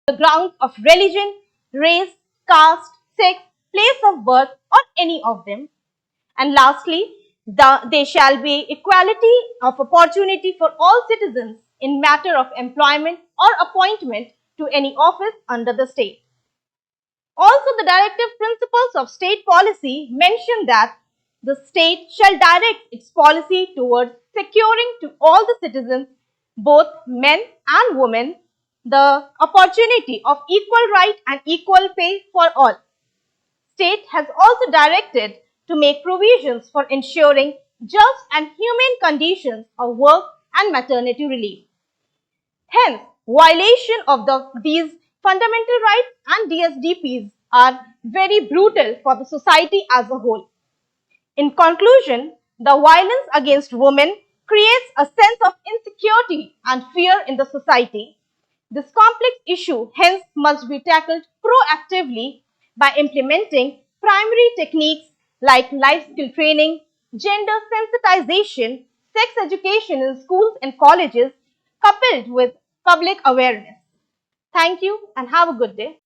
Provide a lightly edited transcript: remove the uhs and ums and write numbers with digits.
the grounds of religion, race, caste, sex, place of birth, or any of them. And lastly, there shall be equality of opportunity for all citizens in matter of employment or appointment to any office under the state. Also, the directive principles of state policy mention that the state shall direct its policy towards securing to all the citizens, both men and women, the opportunity of equal right and equal pay for all. State has also directed to make provisions for ensuring just and humane conditions of work and maternity relief. Hence, violation of these fundamental rights and DSDPs are very brutal for the society as a whole. In conclusion, the violence against women creates a sense of insecurity and fear in the society. This complex issue hence must be tackled proactively by implementing primary techniques like life skill training, gender sensitization, sex education in schools and colleges, coupled with public awareness. Thank you and have a good day.